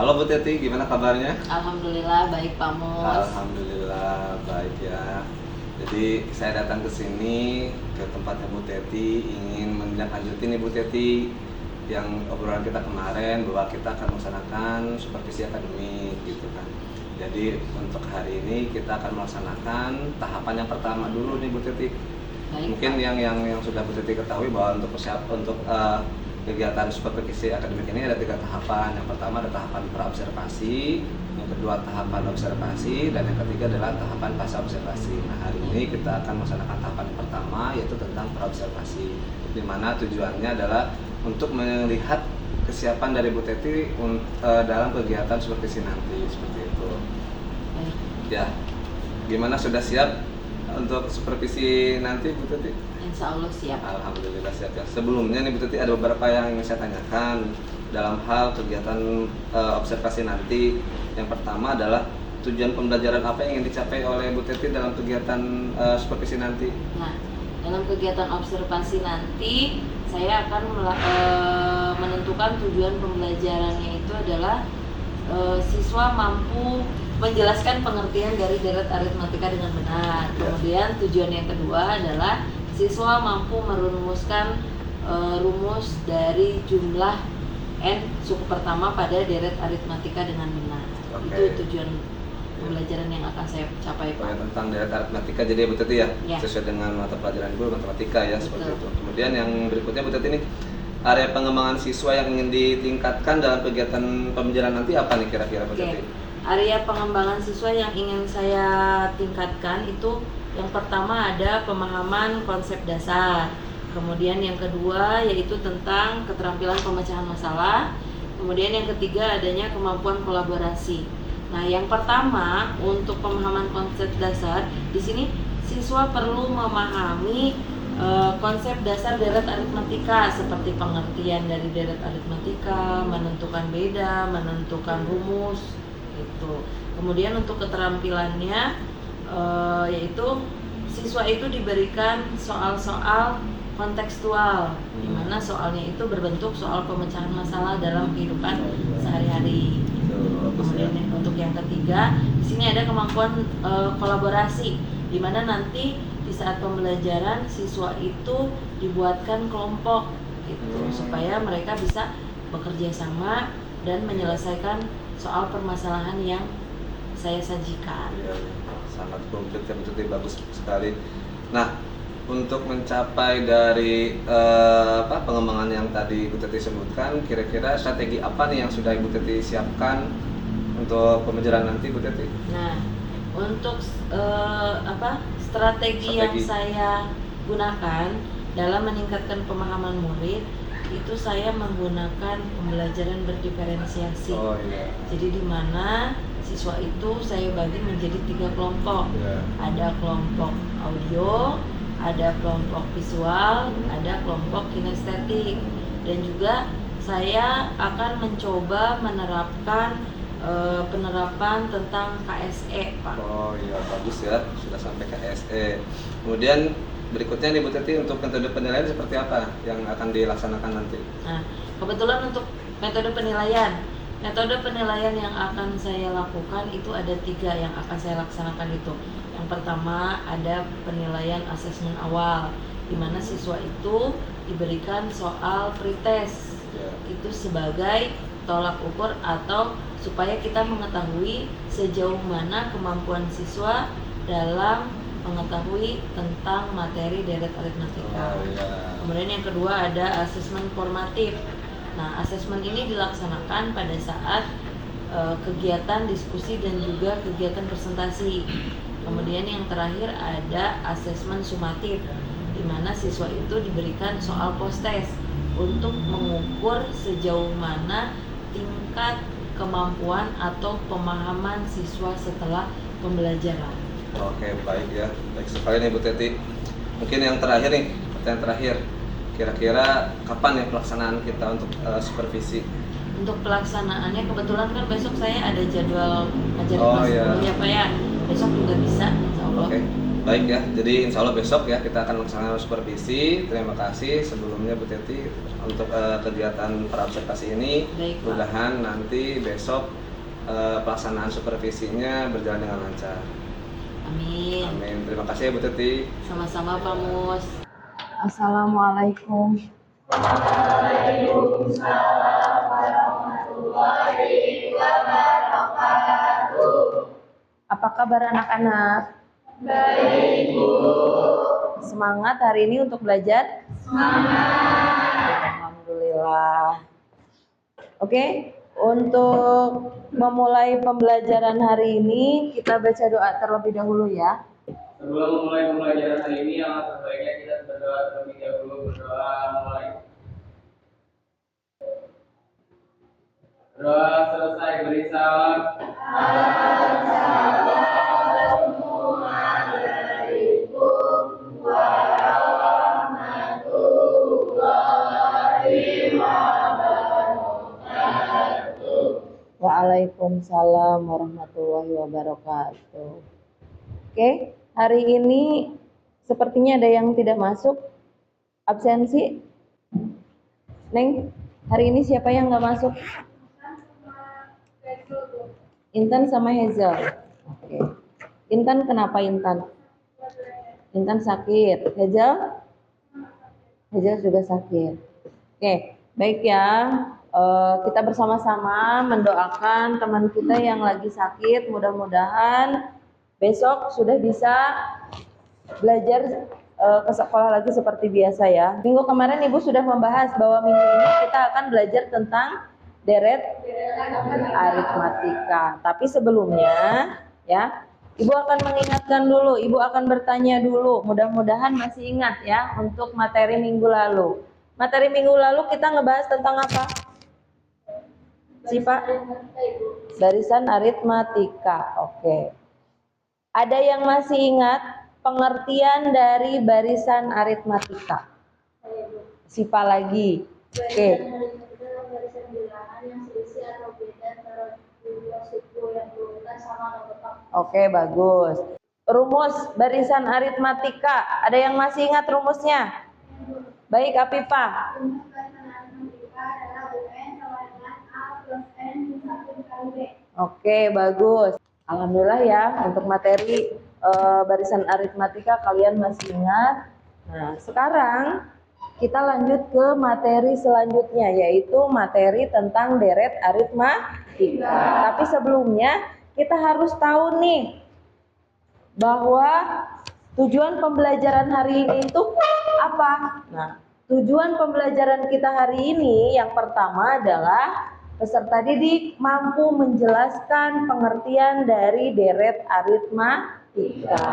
Halo Bu Teti, gimana kabarnya? Alhamdulillah baik Pak Mus. Alhamdulillah baik ya. Jadi saya datang ke sini ke tempatnya Bu Teti ingin menindaklanjuti nih Bu Teti yang obrolan kita kemarin bahwa kita akan melaksanakan supervisi akademik gitu kan. Jadi untuk hari ini kita akan melaksanakan tahapan yang pertama dulu nih Bu Teti. Baik, Mungkin Pak. yang sudah Bu Teti ketahui bahwa untuk kegiatan supervisi akademik ini ada 3 tahapan. Yang pertama ada tahapan praobservasi, yang kedua tahapan observasi, dan yang ketiga adalah tahapan pasca observasi. Nah, hari ini kita akan melaksanakan tahapan yang pertama, yaitu tentang praobservasi, di mana tujuannya adalah untuk melihat kesiapan dari Bu Teti dalam kegiatan supervisi nanti, seperti itu. Baik. Ya, gimana, sudah siap untuk supervisi nanti Bu Teti? Insya Allah siap. Alhamdulillah siap ya. Sebelumnya nih Bu Tuti ada beberapa yang ingin saya tanyakan dalam hal kegiatan observasi nanti. Yang pertama adalah tujuan pembelajaran apa yang ingin dicapai oleh Bu Tuti dalam kegiatan supervisi nanti? Nah, dalam kegiatan observasi nanti saya akan menentukan tujuan pembelajarannya itu adalah siswa mampu menjelaskan pengertian dari deret aritmatika dengan benar. Kemudian tujuan yang kedua adalah siswa mampu merumuskan rumus dari jumlah n suku pertama pada deret aritmatika dengan benar. Oke. Itu tujuan pembelajaran yang akan saya capai, Pak. Tentang deret aritmatika jadi ya Bu Tuti ya, Ya. sesuai dengan mata pelajaran Ibu matematika ya. Betul. Seperti itu. Kemudian yang berikutnya Bu Tuti nih, area pengembangan siswa yang ingin ditingkatkan dalam kegiatan pembelajaran nanti apa nih kira-kira Bu Tuti? Area pengembangan siswa yang ingin saya tingkatkan itu yang pertama ada pemahaman konsep dasar. Kemudian yang kedua yaitu tentang keterampilan pemecahan masalah. Kemudian yang ketiga adanya kemampuan kolaborasi. Nah, yang pertama untuk pemahaman konsep dasar, di sini siswa perlu memahami konsep dasar deret aritmatika seperti pengertian dari deret aritmatika, menentukan beda, menentukan rumus gitu. Kemudian untuk keterampilannya yaitu siswa itu diberikan soal-soal kontekstual, di mana soalnya itu berbentuk soal pemecahan masalah dalam kehidupan sehari-hari. Kemudian untuk yang ketiga, di sini ada kemampuan kolaborasi, di mana nanti di saat pembelajaran siswa itu dibuatkan kelompok gitu, supaya mereka bisa bekerja sama dan menyelesaikan soal permasalahan yang saya sajikan. Ya, sangat komplit ya, betul, bagus sekali. Nah, untuk mencapai dari pengembangan yang tadi Bu Teti sebutkan, kira-kira strategi apa nih yang sudah Ibu Teti siapkan untuk pembelajaran nanti Bu Teti? Nah, untuk strategi yang saya gunakan dalam meningkatkan pemahaman murid itu saya menggunakan pembelajaran berdiferensiasi. Oh, iya. Jadi di mana siswa itu saya bagi menjadi 3 kelompok. Ada kelompok audio, ada kelompok visual, ada kelompok kinestetik. Dan juga saya akan mencoba menerapkan penerapan tentang KSE, Pak. Oh iya, bagus ya, sudah sampai KSE. Kemudian berikutnya nih Bu Teti, untuk metode penilaian seperti apa yang akan dilaksanakan nanti? Nah, kebetulan untuk metode penilaian yang akan saya lakukan itu ada 3 yang akan saya laksanakan itu. Yang pertama ada penilaian asesmen awal, di mana siswa itu diberikan soal pretest. Itu sebagai tolak ukur atau supaya kita mengetahui sejauh mana kemampuan siswa dalam mengetahui tentang materi deret aritmatika. Kemudian yang kedua ada asesmen formatif. Nah, asesmen ini dilaksanakan pada saat kegiatan diskusi dan juga kegiatan presentasi. Kemudian yang terakhir ada asesmen sumatif, di mana siswa itu diberikan soal post-test untuk mengukur sejauh mana tingkat kemampuan atau pemahaman siswa setelah pembelajaran. Oke, baik ya, baik sekali nih Bu Teti. Mungkin yang terakhir nih, pertanyaan terakhir, kira-kira kapan ya pelaksanaan kita untuk supervisi? Untuk pelaksanaannya kebetulan kan besok saya ada jadwal ngajarin Oh, kelas iya. 10 ya Pak ya. Besok juga bisa, insya Allah. Oke. Baik ya, jadi insya Allah besok ya kita akan melaksanakan supervisi. Terima kasih sebelumnya Bu Teti untuk kegiatan praobservasi ini. Baik, Pak. Mudah-mudahan nanti besok pelaksanaan supervisinya berjalan dengan lancar. Amin. Amin. Terima kasih ya Bu Teti. Sama-sama Pak Mus. Assalamualaikum. Apa kabar anak-anak? Baik, Bu. Semangat hari ini untuk belajar? Semangat. Alhamdulillah. Oke, untuk memulai pembelajaran hari ini kita baca doa terlebih dahulu ya. Sebelum memulai pembelajaran hari ini, yang terbaiknya kita berdoa terlebih dahulu. Berdoa mulai. Doa selesai, beri salam. Waalaikumsalam warahmatullahi wabarakatuh. Oke, hari ini sepertinya ada yang tidak masuk. Absensi? Neng, hari ini siapa yang nggak masuk? Intan sama Hazel. Oke. Intan kenapa Intan? Intan sakit. Hazel? Hazel juga sakit. Oke, baik ya. Kita bersama-sama mendoakan teman kita yang lagi sakit. Mudah-mudahan besok sudah bisa belajar ke sekolah lagi seperti biasa ya. Minggu kemarin Ibu sudah membahas bahwa minggu ini kita akan belajar tentang deret aritmatika. Tapi sebelumnya ya, Ibu akan mengingatkan dulu, Ibu akan bertanya dulu. Mudah-mudahan masih ingat ya untuk materi minggu lalu. Materi minggu lalu kita ngebahas tentang apa? Pak? Barisan aritmatika. Oke. Ada yang masih ingat pengertian dari barisan aritmatika? Siapa lagi? Oke. Barisan bilangan yang selisih atau beda antara dua suku yang berurutan sama atau tetap. Oke, bagus. Rumus barisan aritmatika, ada yang masih ingat rumusnya? Baik, Apipa. Rumus barisan aritmatika adalah UN sama dengan A plus N disatukan kali B. Oke, bagus. Alhamdulillah ya, untuk materi barisan aritmatika kalian masih ingat. Nah, sekarang kita lanjut ke materi selanjutnya, yaitu materi tentang deret aritmatika. Tapi sebelumnya kita harus tahu nih bahwa tujuan pembelajaran hari ini itu apa? Nah, tujuan pembelajaran kita hari ini yang pertama adalah peserta didik mampu menjelaskan pengertian dari deret aritmatika.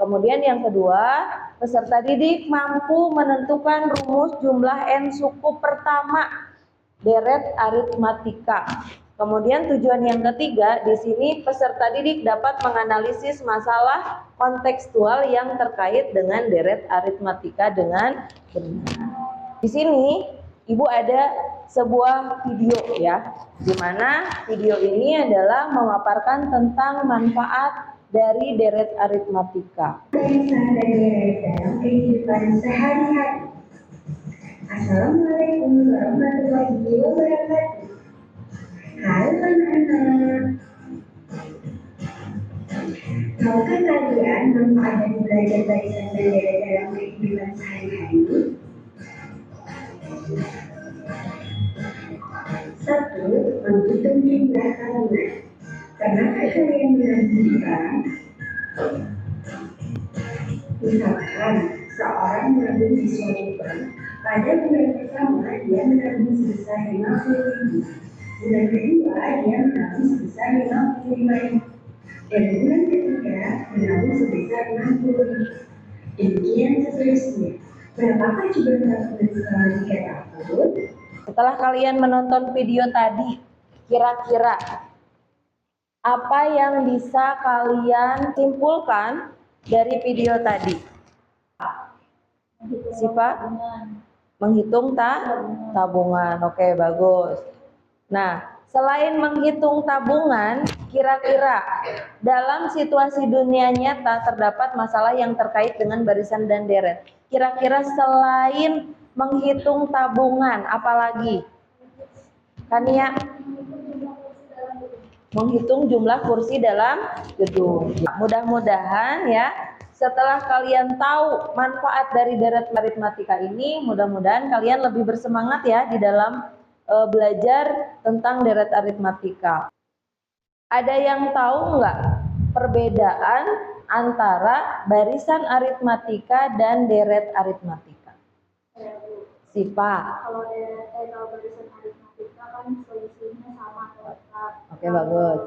Kemudian yang kedua, peserta didik mampu menentukan rumus jumlah n suku pertama deret aritmatika. Kemudian tujuan yang ketiga, di sini peserta didik dapat menganalisis masalah kontekstual yang terkait dengan deret aritmatika dengan benar. Di sini Ibu ada sebuah video ya, di mana video ini adalah memaparkan tentang manfaat dari deret aritmatika. Barisan dan deret dalam kehidupan sehari-hari. Assalamualaikum warahmatullahi wabarakatuh. Halo anak-anak. Tahukah kalian manfaat dari belajar barisan dan deret dalam kehidupan sehari-hari? Satu, menghitung jumlah kalimat. Pernahkah kalian menantikan? Misalkan, seorang menabung di suatu bank, pada bulan pertama dia menabung sebesar 50.000, bulan kedua dia menabung sebesar 55.000, dan bulan ketiga menabung sebesar 60.000. Demikian seterusnya. Berapakah jumlah tabungan setelah jika tahun? Setelah kalian menonton video tadi, kira-kira apa yang bisa kalian simpulkan dari video tadi? Menghitung tabungan. Oke, bagus. Nah, Selain menghitung tabungan, kira-kira dalam situasi dunia nyata terdapat masalah yang terkait dengan barisan dan deret. Kira-kira selain menghitung tabungan, apalagi? Kania? Menghitung jumlah kursi dalam gedung. Mudah-mudahan ya, setelah kalian tahu manfaat dari deret aritmatika ini, mudah-mudahan kalian lebih bersemangat ya di dalam belajar tentang deret aritmatika. Ada yang tahu nggak perbedaan antara barisan aritmatika dan deret aritmatika? Sipa. Kalau barisan aritmatika kan solusinya sama lengkap. Oke, bagus.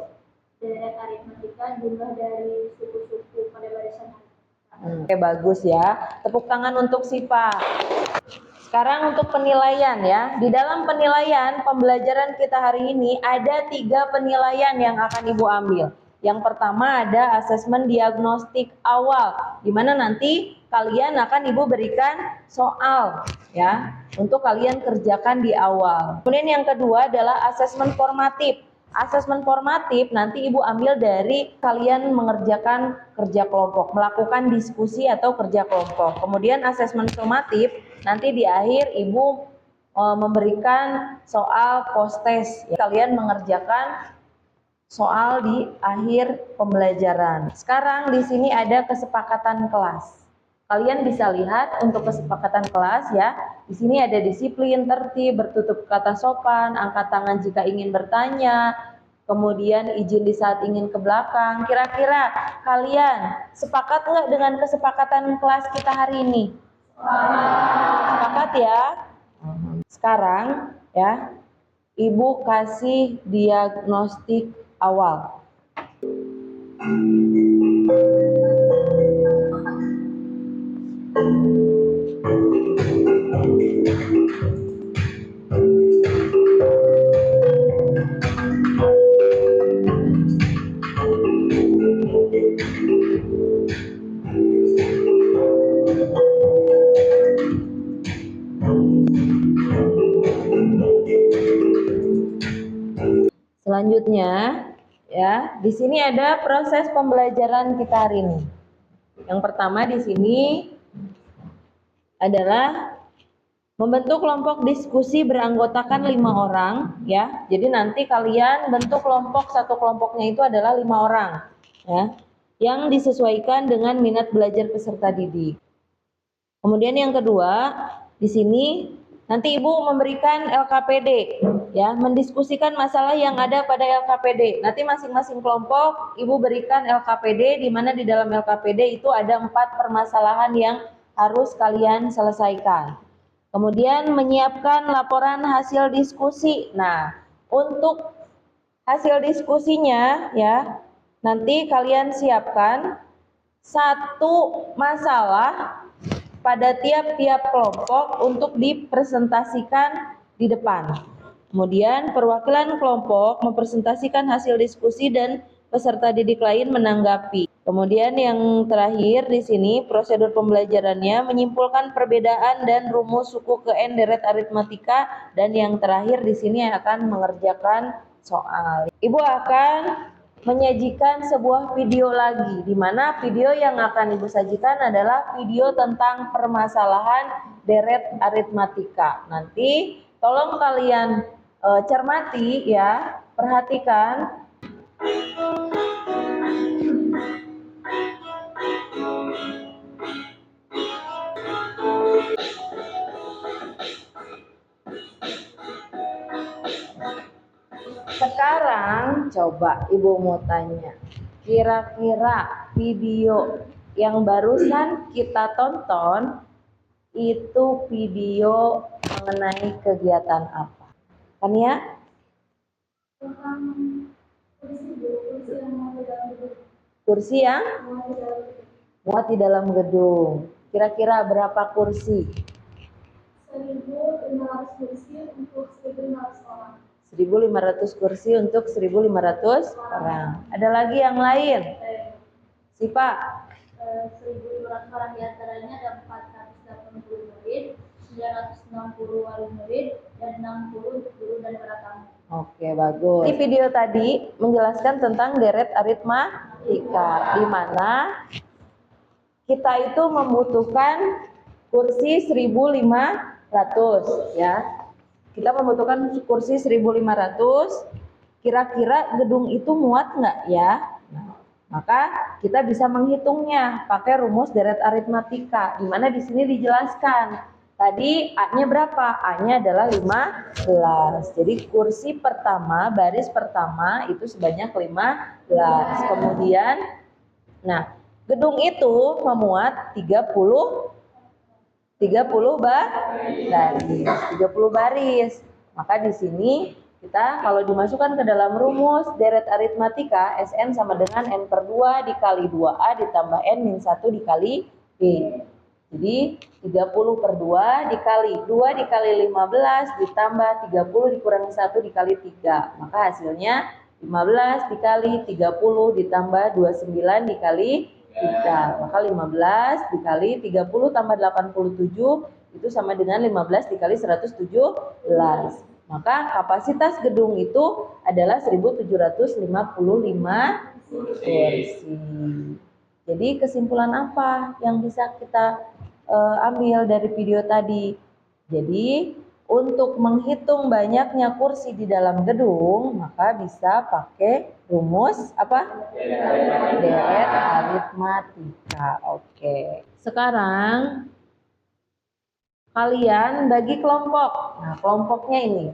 Deret aritmatika jumlah dari suku-suku pada barisan aritmatika. Oke, bagus ya. Tepuk tangan untuk Sipa. Sekarang untuk penilaian ya. Di dalam penilaian pembelajaran kita hari ini ada 3 penilaian yang akan Ibu ambil. Yang pertama ada asesmen diagnostik awal, di mana nanti kalian akan Ibu berikan soal ya untuk kalian kerjakan di awal. Kemudian yang kedua adalah asesmen formatif. Asesmen formatif nanti Ibu ambil dari kalian mengerjakan kerja kelompok, melakukan diskusi atau kerja kelompok. Kemudian asesmen sumatif nanti di akhir Ibu memberikan soal post test. Kalian mengerjakan soal di akhir pembelajaran. Sekarang di sini ada kesepakatan kelas. Kalian bisa lihat untuk kesepakatan kelas ya. Di sini ada disiplin, tertib, bertutur kata sopan, angkat tangan jika ingin bertanya, kemudian izin di saat ingin ke belakang. Kira-kira kalian sepakat nggak dengan kesepakatan kelas kita hari ini? Sepakat ya. Sekarang ya, Ibu kasih diagnostik awal. Selanjutnya ya, di sini ada proses pembelajaran kita hari ini. Yang pertama di sini adalah membentuk kelompok diskusi beranggotakan 5 orang ya. Jadi nanti kalian bentuk kelompok, satu kelompoknya itu adalah 5 orang ya, yang disesuaikan dengan minat belajar peserta didik. Kemudian yang kedua, di sini nanti Ibu memberikan LKPD ya, mendiskusikan masalah yang ada pada LKPD. Nanti masing-masing kelompok Ibu berikan LKPD, di mana di dalam LKPD itu ada 4 permasalahan yang harus kalian selesaikan. Kemudian menyiapkan laporan hasil diskusi. Nah, untuk hasil diskusinya ya, nanti kalian siapkan 1 masalah pada tiap-tiap kelompok untuk dipresentasikan di depan. Kemudian perwakilan kelompok mempresentasikan hasil diskusi dan peserta didik lain menanggapi. Kemudian yang terakhir di sini prosedur pembelajarannya menyimpulkan perbedaan dan rumus suku ke N deret aritmatika, dan yang terakhir di sini akan mengerjakan soal. Ibu akan menyajikan sebuah video lagi, di mana video yang akan Ibu sajikan adalah video tentang permasalahan deret aritmatika. Nanti tolong kalian cermati ya, perhatikan. Sekarang coba Ibu mau tanya, kira-kira video yang barusan kita tonton itu video mengenai kegiatan apa? Kan ya? Kursi yang muat di dalam gedung. Kira-kira berapa kursi? 1.500 kursi untuk 1.500 orang. 1.500 kursi untuk 1.500 orang. Ada lagi yang lain? Sipa? 1.500 orang diantaranya ada 480 murid, 960 wali murid, dan 60 untuk guru dan para tamu. Oke, bagus. Di video tadi menjelaskan tentang deret aritmatika, di mana kita itu membutuhkan kursi 1.500 ya. Kita membutuhkan kursi 1.500. Kira-kira gedung itu muat nggak ya? Nah, maka kita bisa menghitungnya pakai rumus deret aritmatika, di mana di sini dijelaskan. Tadi A-nya berapa? A-nya adalah 15. Jadi kursi pertama, baris pertama itu sebanyak 15. Kemudian, nah, gedung itu memuat 30 baris, 30 baris. Maka di sini kita kalau dimasukkan ke dalam rumus deret aritmatika, SN sama dengan N/2 dikali 2A ditambah N-1 dikali B. Jadi 30/2 dikali 2 dikali 15 ditambah 30 dikurangi 1 dikali 3. Maka hasilnya 15 dikali 30 ditambah 29 dikali 3. Maka 15 dikali 30 tambah 87 itu sama dengan 15 dikali 117. Maka kapasitas gedung itu adalah 1.755 kursi. Jadi kesimpulan apa yang bisa kita ambil dari video tadi? Jadi untuk menghitung banyaknya kursi di dalam gedung, maka bisa pakai rumus apa? Deret aritmatika. Oke. Sekarang kalian bagi kelompok. Nah, kelompoknya ini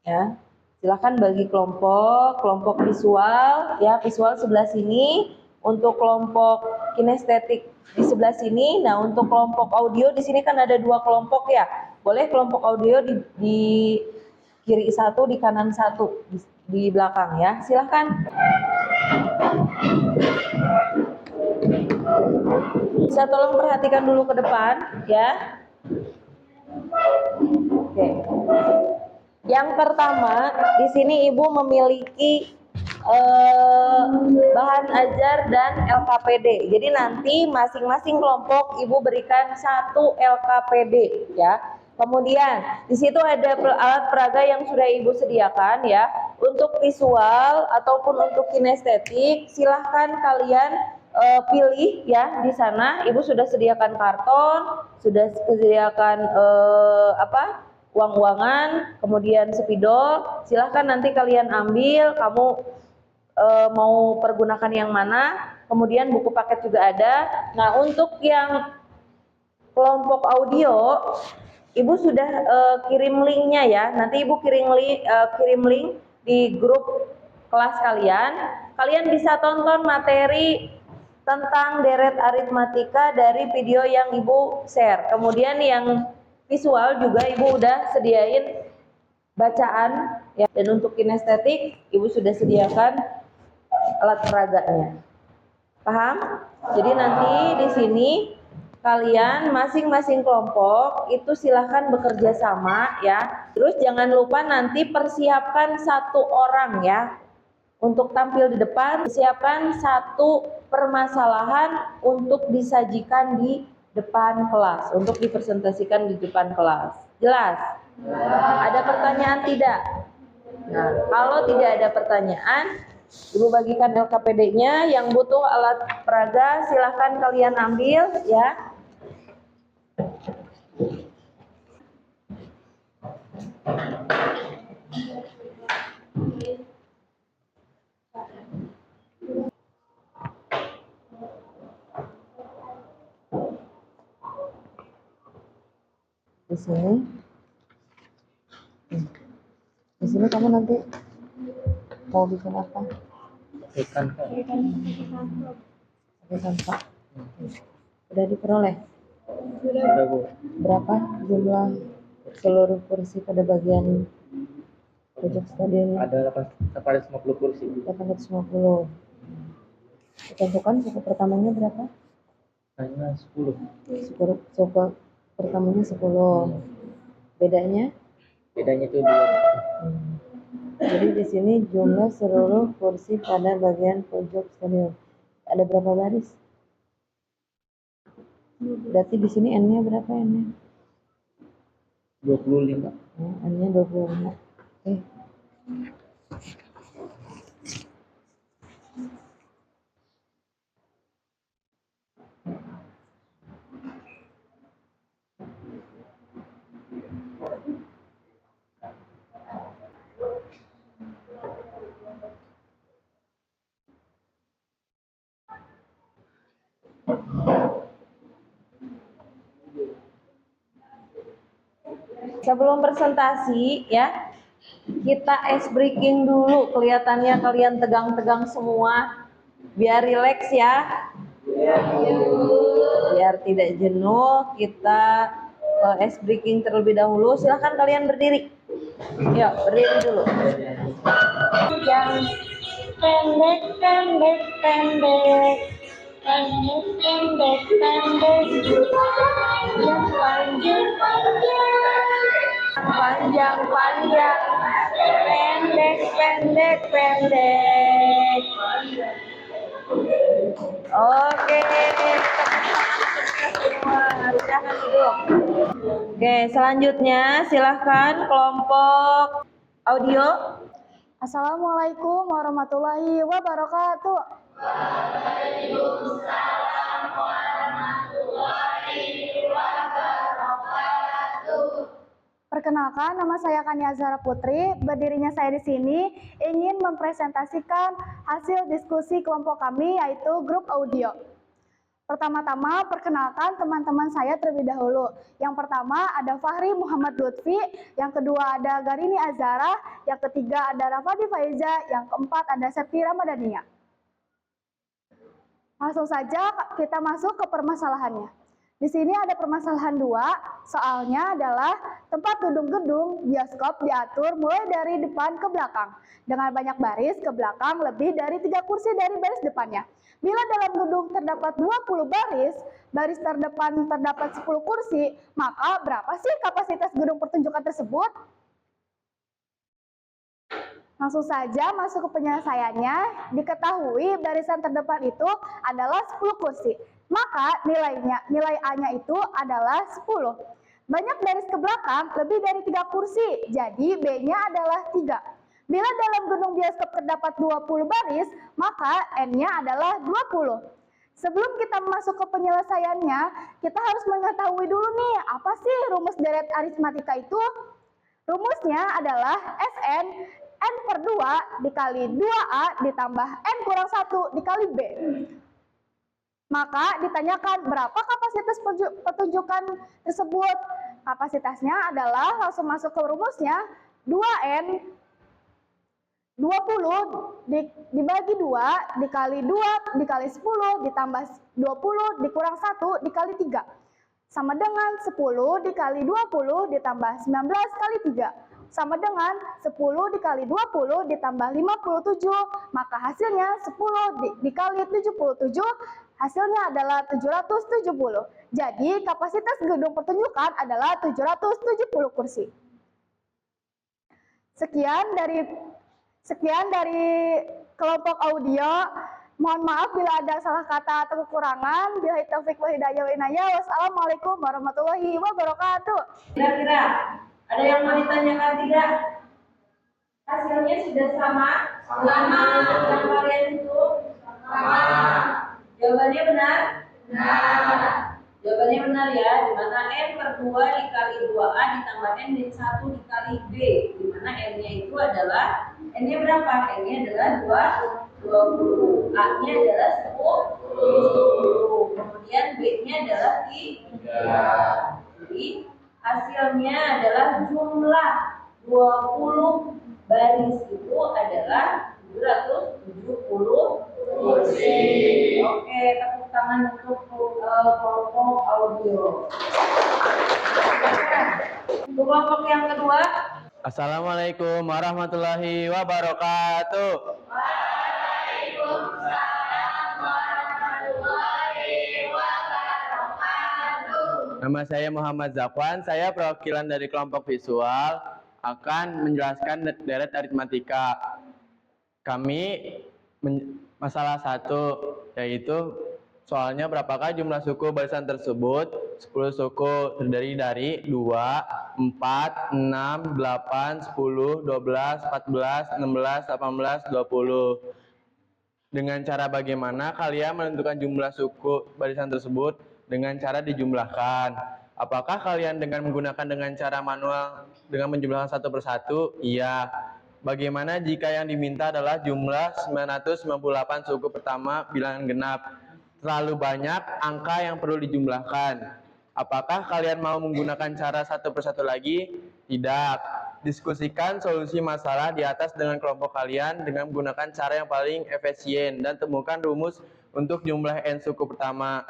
ya. Silahkan bagi kelompok, kelompok visual ya, visual sebelah sini, untuk kelompok kinestetik di sebelah sini. Nah, untuk kelompok audio di sini kan ada 2 kelompok ya. Boleh kelompok audio di kiri 1, di kanan 1, di belakang ya. Silahkan. Bisa tolong perhatikan dulu ke depan ya. Oke. Yang pertama, di sini Ibu memiliki bahan ajar dan LKPD. Jadi nanti masing-masing kelompok Ibu berikan 1 LKPD ya. Kemudian di situ ada alat peraga yang sudah Ibu sediakan ya. Untuk visual ataupun untuk kinestetik, silahkan kalian pilih ya. Di sana Ibu sudah sediakan karton, sudah sediakan uang-uangan, kemudian spidol. Silahkan nanti kalian ambil, kamu mau pergunakan yang mana. Kemudian buku paket juga ada. Nah, untuk yang kelompok audio, Ibu sudah kirim linknya ya. Nanti Ibu kirim link di grup kelas kalian. Kalian bisa tonton materi tentang deret aritmatika dari video yang Ibu share. Kemudian yang visual juga Ibu udah sediain bacaan ya. Dan untuk kinestetik Ibu sudah sediakan alat peraganya. Paham? Jadi nanti di sini kalian masing-masing kelompok itu silahkan bekerja sama ya. Terus jangan lupa nanti persiapkan 1 orang ya untuk tampil di depan. Siapkan 1 permasalahan untuk disajikan di depan kelas, untuk dipresentasikan di depan kelas. Jelas? Ada pertanyaan tidak? Nah, kalau tidak ada pertanyaan, Ibu bagikan LKPD-nya. Yang butuh alat peraga silahkan kalian ambil ya. Di sini kamu nanti mau bikin apa? Ikan Pak. Udah diperoleh? Sudah, Bu. Berapa jumlah seluruh kursi pada bagian pojok stadion? Ada 850 kursi. 850. Ditentukan suku pertamanya berapa? Hanya 10. Suku pertamanya 10. Bedanya? Bedanya itu 2. Jadi di sini jumlah seluruh kursi pada bagian pojok stadion. Ada berapa baris? Berarti di sini N-nya berapa N-nya? 25. N-nya 25. Sebelum presentasi ya, kita ice breaking dulu. Kelihatannya kalian tegang-tegang semua. Biar rileks ya. Biar tidak jenuh, kita ice breaking terlebih dahulu. Silahkan kalian berdiri. Yuk, berdiri dulu. Yang pendek, pendek, pendek. Pendek, pendek, pendek. Yang panjang, panjang. Panjang, panjang. Pendek, pendek, pendek. Oke, silahkan duduk. Oke, selanjutnya silahkan kelompok audio. Assalamualaikum warahmatullahi wabarakatuh. Perkenalkan, nama saya Kania Azhara Putri. Berdirinya saya di sini ingin mempresentasikan hasil diskusi kelompok kami, yaitu grup audio. Pertama-tama, perkenalkan teman-teman saya terlebih dahulu. Yang pertama ada Fahri Muhammad Lutfi, yang kedua ada Garini Azhara, yang ketiga ada Rafadi Faiza, yang keempat ada Septi Ramadhania. Langsung saja kita masuk ke permasalahannya. Di sini ada permasalahan dua, soalnya adalah tempat duduk gedung bioskop diatur mulai dari depan ke belakang. Dengan banyak baris ke belakang lebih dari 3 kursi dari baris depannya. Bila dalam gedung terdapat 20 baris, baris terdepan terdapat 10 kursi, maka berapa sih kapasitas gedung pertunjukan tersebut? Langsung saja masuk ke penyelesaiannya. Diketahui barisan terdepan itu adalah 10 kursi. Maka nilai A-nya itu adalah 10. Banyak baris ke belakang lebih dari 3 kursi, jadi B-nya adalah 3. Bila dalam gedung bioskop terdapat 20 baris, maka N-nya adalah 20. Sebelum kita masuk ke penyelesaiannya, kita harus mengetahui dulu nih, apa sih rumus deret aritmatika itu? Rumusnya adalah Sn N per 2 dikali 2A ditambah N kurang 1 dikali B. Maka ditanyakan berapa kapasitas pertunjukan tersebut. Kapasitasnya adalah, langsung masuk ke rumusnya, 2N 20 dibagi 2 dikali 2 dikali 10 ditambah 20 dikurang 1 dikali 3. Sama dengan 10 dikali 20 ditambah 19 kali 3. Sama dengan 10 dikali 20 ditambah 57, maka hasilnya 10 dikali 77, hasilnya adalah 770. Jadi kapasitas gedung pertunjukan adalah 770 kursi. Sekian dari kelompok audio. Mohon maaf bila ada salah kata atau kekurangan. Billahi taufik wa hidayah wa inayah. Wassalamualaikum warahmatullahi wabarakatuh. Kira-kira ada yang mau ditanyakan tidak? Hasilnya sudah sama? Sama. Dengan kalian itu? Sama. Jawabannya benar? Benar. Jawabannya benar ya, di mana N per 2 dikali 2A ditambah N min 1 dikali B, di mana N-nya itu adalah, N-nya berapa? N-nya adalah 20, A-nya adalah 10, kemudian B-nya adalah 3. Jadi hasilnya adalah jumlah 20 baris itu adalah 770 kursi. Oke, tepuk tangan untuk kelompok audio. Untuk kelompok yang kedua. Assalamualaikum warahmatullahi wabarakatuh. Waalaikumsalam warahmatullahi wabarakatuh. Nama saya Muhammad Zakwan, saya perwakilan dari kelompok visual akan menjelaskan deret aritmatika. Kami masalah 1 yaitu Soalnya berapakah jumlah suku barisan tersebut? 10 suku terdiri dari 2, 4, 6, 8, 10, 12, 14, 16, 18, 20. Dengan cara bagaimana kalian menentukan jumlah suku barisan tersebut? Dengan cara dijumlahkan. Apakah kalian dengan menggunakan dengan cara manual dengan menjumlahkan satu persatu? Iya. Bagaimana jika yang diminta adalah jumlah 998 suku pertama bilangan genap? Terlalu banyak angka yang perlu dijumlahkan. Apakah kalian mau menggunakan cara satu persatu lagi? Tidak. Diskusikan solusi masalah di atas dengan kelompok kalian dengan menggunakan cara yang paling efisien dan temukan rumus untuk jumlah n suku pertama,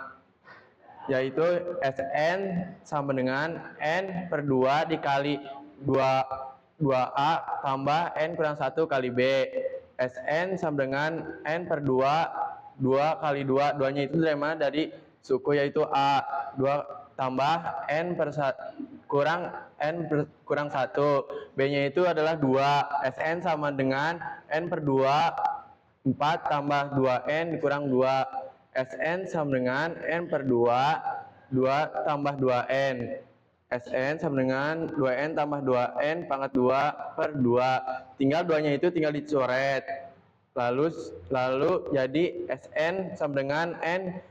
yaitu Sn sama dengan n per 2 dikali 2A tambah n kurang 1 kali B. Sn sama dengan n per 2 kali 2, 2-nya itu dari mana? Dari suku yaitu A. 2 tambah n per 1 kurang n kurang 1. B-nya itu adalah 2. Sn sama dengan n per 2, 4 tambah 2n dikurang 2. Sn sama dengan n per 2, 2 tambah 2n. Sn sama dengan 2n tambah 2n pangkat 2 per 2. Tinggal 2-nya itu tinggal dicoret. Lalu jadi Sn sama dengan n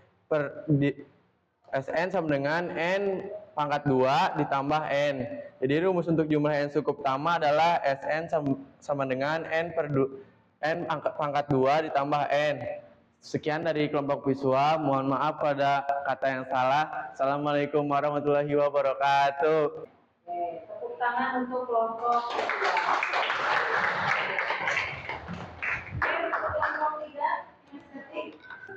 sama dengan n pangkat 2 ditambah n. Jadi rumus untuk jumlah n suku pertama adalah Sn sama dengan n pangkat 2 ditambah n. Sekian dari kelompok visual. Mohon maaf pada kata yang salah. Assalamualaikum warahmatullahi wabarakatuh. Tepuk tangan untuk kelompok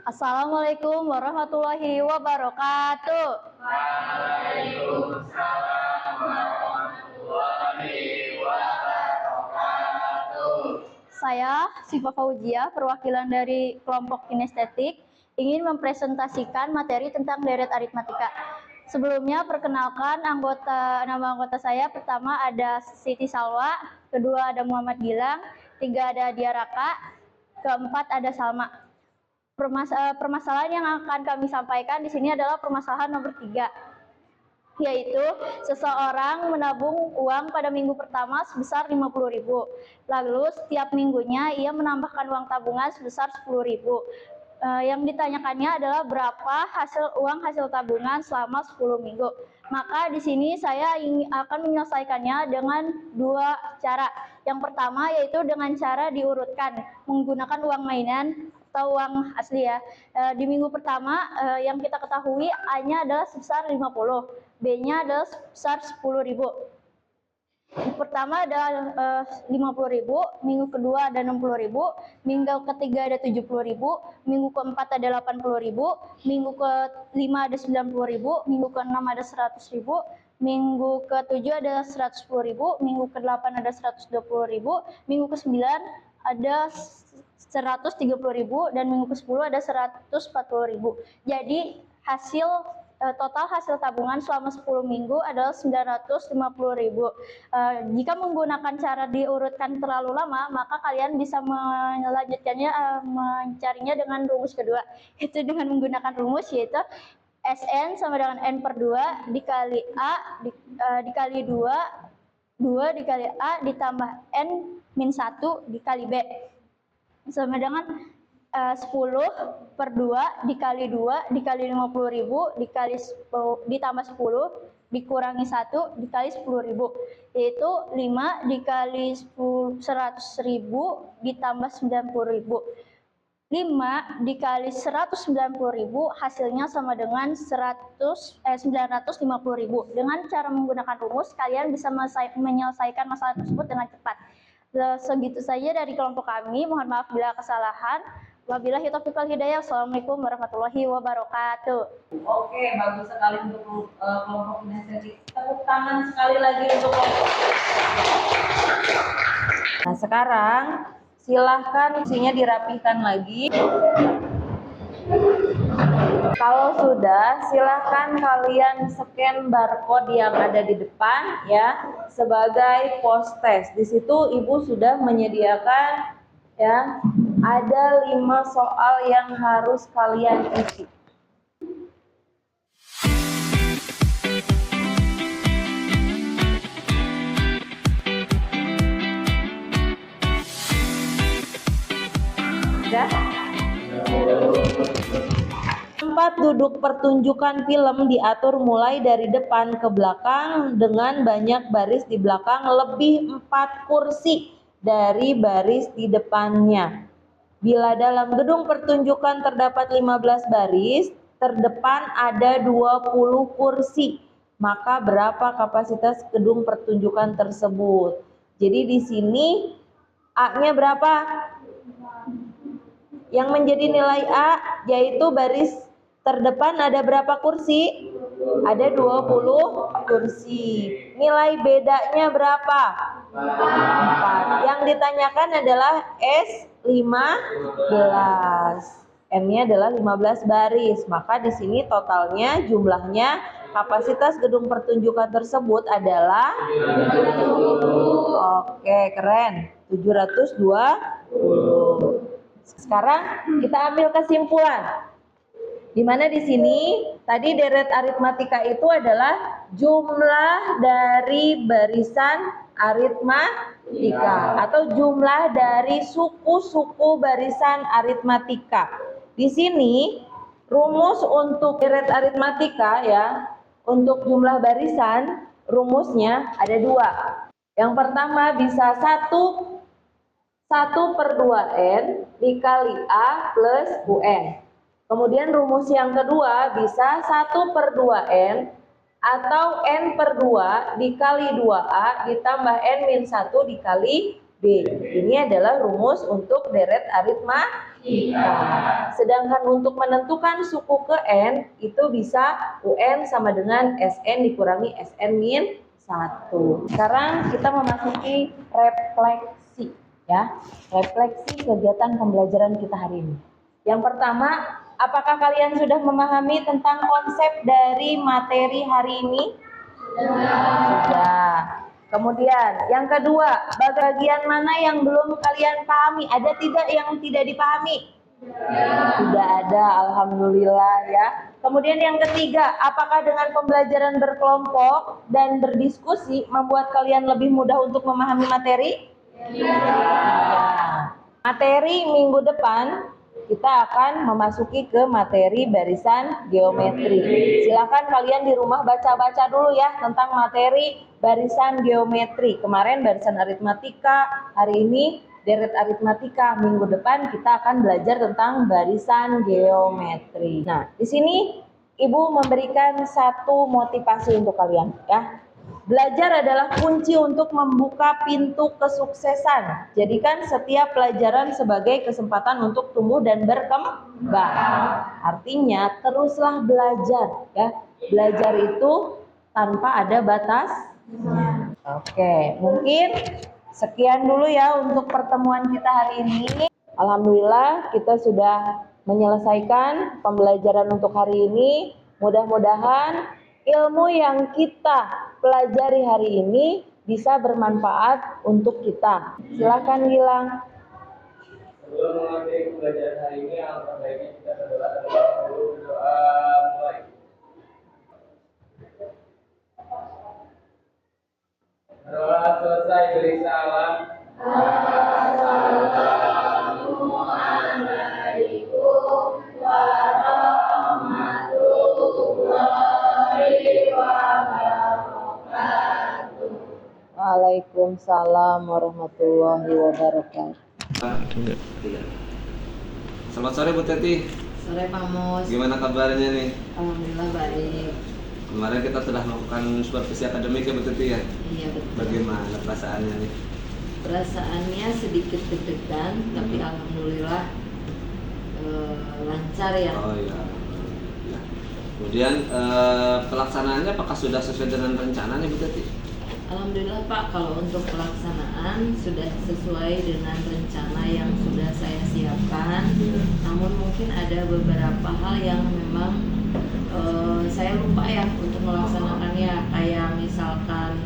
Assalamualaikum warahmatullahi wabarakatuh. Waalaikumsalam warahmatullahi wabarakatuh. Saya Siva Fauzia, perwakilan dari kelompok kinestetik, ingin mempresentasikan materi tentang deret aritmatika. Sebelumnya perkenalkan nama anggota saya. Pertama ada Siti Salwa, kedua ada Muhammad Gilang, tiga ada Diaraka, keempat ada Salma. Permasalahan yang akan kami sampaikan di sini adalah permasalahan nomor 3, yaitu seseorang menabung uang pada minggu pertama sebesar 50.000. Lalu setiap minggunya ia menambahkan uang tabungan sebesar 10.000. Yang ditanyakannya adalah berapa uang hasil tabungan selama 10 minggu. Maka di sini saya akan menyelesaikannya dengan 2 cara. Yang pertama yaitu dengan cara diurutkan menggunakan uang mainan atau uang asli ya. Di minggu pertama yang kita ketahui A-nya adalah sebesar 50, B-nya adalah sebesar 10.000. Minggu pertama ada 50.000, minggu kedua ada 60.000, minggu ketiga ada 70.000, minggu keempat ada 80.000, minggu kelima ada 90.000, minggu keenam ada 100.000, minggu ketujuh ada 110.000, minggu ke-8 ada 120.000, minggu ke-9 ada 130.000, dan minggu ke-10 ada 140.000. Jadi total hasil tabungan selama 10 minggu adalah 950.000. Jika menggunakan cara diurutkan terlalu lama, maka kalian bisa mencarinya dengan rumus kedua, yaitu dengan menggunakan rumus yaitu Sn sama dengan n per 2 dikali A dikali 2 dikali A ditambah n min 1 dikali B sama dengan 10 per 2 dikali 2 dikali 50.000 ditambah 10 dikurangi 1 dikali 10.000, yaitu 5 dikali 100.000 ditambah 90.000. 5 dikali 190.000 hasilnya sama dengan 950.000. Dengan cara menggunakan rumus, kalian bisa menyelesaikan masalah tersebut dengan cepat. Segitu saja dari kelompok kami. Mohon maaf bila kesalahan. Wabillahi taufiq wal hidayah. Assalamualaikum warahmatullahi wabarakatuh. Oke, bagus sekali untuk kelompok kinestetik. Tepuk tangan sekali lagi untuk kelompok. Nah, sekarang silahkan isinya dirapihkan lagi. Kalau sudah, silahkan kalian scan barcode yang ada di depan ya sebagai post test. Di situ Ibu sudah menyediakan ya ada 5 soal yang harus kalian isi. Sudah? Tempat duduk pertunjukan film diatur mulai dari depan ke belakang dengan banyak baris di belakang lebih 4 kursi dari baris di depannya. Bila dalam gedung pertunjukan terdapat 15 baris, terdepan ada 20 kursi. Maka berapa kapasitas gedung pertunjukan tersebut? Jadi di sini A-nya berapa? Yang menjadi nilai A yaitu baris terdepan ada berapa kursi? Ada 20 kursi. Nilai bedanya berapa? 4. Yang ditanyakan adalah S15. N-nya adalah 15 baris. Maka di sini totalnya jumlahnya kapasitas gedung pertunjukan tersebut adalah oke, keren. 720. Sekarang kita ambil kesimpulan. Di mana di sini tadi deret aritmatika itu adalah jumlah dari barisan aritmatika atau jumlah dari suku-suku barisan aritmatika. Di sini rumus untuk deret aritmatika ya, untuk jumlah barisan rumusnya ada 2. Yang pertama bisa 1/2n dikali A plus UN. Kemudian rumus yang kedua bisa 1/2n atau n/2 dikali 2A ditambah n-1 dikali B. Ini adalah rumus untuk deret aritmatika. Sedangkan untuk menentukan suku ke n itu bisa UN sama dengan SN dikurangi SN-1. Sekarang kita memasuki refleksi ya. Refleksi kegiatan pembelajaran kita hari ini. Yang pertama, apakah kalian sudah memahami tentang konsep dari materi hari ini? Sudah. Kemudian, yang kedua, bagian mana yang belum kalian pahami? Ada tidak yang tidak dipahami? Tidak ada, alhamdulillah ya. Kemudian yang ketiga, apakah dengan pembelajaran berkelompok dan berdiskusi membuat kalian lebih mudah untuk memahami materi? Ya. Materi minggu depan kita akan memasuki ke materi barisan geometri. Silakan kalian di rumah baca-baca dulu ya tentang materi barisan geometri. Kemarin barisan aritmatika, hari ini deret aritmatika. Minggu depan kita akan belajar tentang barisan geometri. Nah, di sini Ibu memberikan satu motivasi untuk kalian ya. Belajar adalah kunci untuk membuka pintu kesuksesan. Jadikan setiap pelajaran sebagai kesempatan untuk tumbuh dan berkembang. Artinya teruslah belajar ya. Belajar itu tanpa ada batasnya. Oke, mungkin sekian dulu ya untuk pertemuan kita hari ini. Alhamdulillah kita sudah menyelesaikan pembelajaran untuk hari ini. Mudah-mudahan ilmu yang kita pelajari hari ini bisa bermanfaat untuk kita. Silakan Gilang. Sebelum mengakhiri pembelajaran hari ini, alangkah baiknya kita berdoa terlebih dahulu. Doa mulai. Doa selesai beri salam. Assalamualaikum warahmatullahi wabarakatuh. Waalaikumsalam warahmatullahi wabarakatuh. Selamat sore Bu Teti. Sore Pak Mus. Gimana kabarnya nih? Alhamdulillah baik. Kemarin kita sudah melakukan supervisi akademik ya Bu Teti ya? Iya betul. Bagaimana perasaannya nih? Perasaannya sedikit deg-degan, tapi alhamdulillah lancar ya. Oh iya. Ya. Kemudian pelaksanaannya apakah sudah sesuai dengan rencana nih Bu Teti? Alhamdulillah Pak, kalau untuk pelaksanaan sudah sesuai dengan rencana yang sudah saya siapkan. Namun mungkin ada beberapa hal yang memang saya lupa ya untuk melaksanakannya, kayak misalkan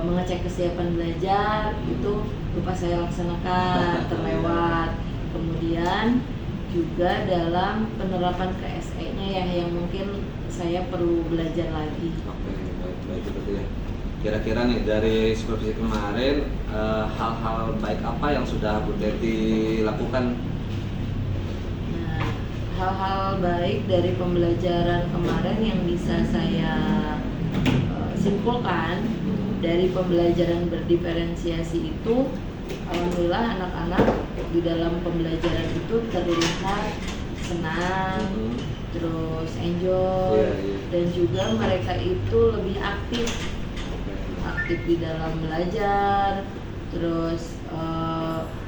mengecek kesiapan belajar itu lupa saya laksanakan, terlewat. Kemudian juga dalam penerapan KSE-nya ya yang mungkin saya perlu belajar lagi. Oke, baik betul ya. Kira-kira nih dari supervisi kemarin hal-hal baik apa yang sudah Bu Teti lakukan hal-hal baik dari pembelajaran kemarin yang bisa saya simpulkan dari pembelajaran berdiferensiasi itu, alhamdulillah anak-anak di dalam pembelajaran itu terlihat senang, terus enjoy, dan juga mereka itu lebih aktif di dalam belajar, terus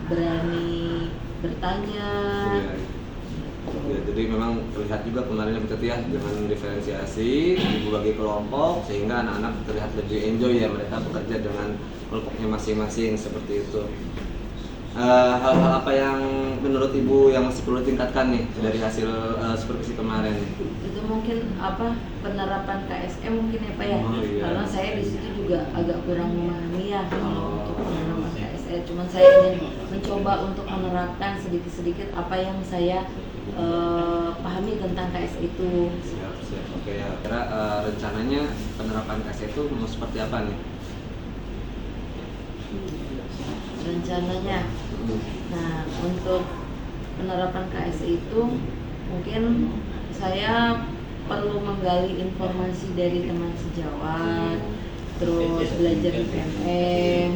berani bertanya. Ya, jadi memang terlihat juga kemarin Bu Teti ya, dengan diferensiasi dibagi kelompok sehingga anak-anak terlihat lebih enjoy ya, mereka bekerja dengan kelompoknya masing-masing seperti itu. Hal-hal apa yang menurut Ibu yang masih perlu ditingkatkan nih dari hasil supervisi kemarin? Itu mungkin penerapan KSE mungkin ya Pak ya. Oh, iya. Karena saya di situ juga agak kurang memahami ya untuk penerapan KSE. Cuman saya ingin mencoba untuk menerapkan sedikit-sedikit apa yang saya pahami tentang KSE itu. Siap. Oke ya. Kira rencananya penerapan KSE itu mau seperti apa nih? Rencananya. Nah, untuk penerapan KSE itu mungkin saya perlu menggali informasi dari teman sejawat, terus belajar di PMM,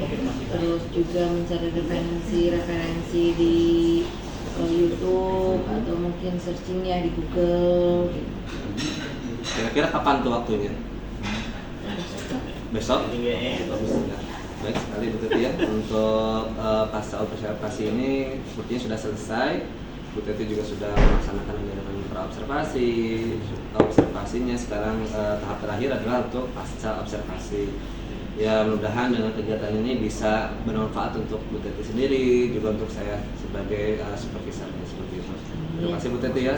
terus juga mencari referensi di YouTube atau mungkin searching ya di Google. Kira-kira kapan tuh waktunya? Besok? Baik sekali Bu Teti ya. Untuk pasca observasi ini sepertinya sudah selesai. Bu Teti juga sudah melaksanakan dengan observasinya. Sekarang tahap terakhir adalah untuk pasca observasi. Ya, mudah-mudahan dengan kegiatan ini bisa bermanfaat untuk Bu Teti sendiri, juga untuk saya sebagai supervisornya seperti itu. Terima kasih Bu Teti ya.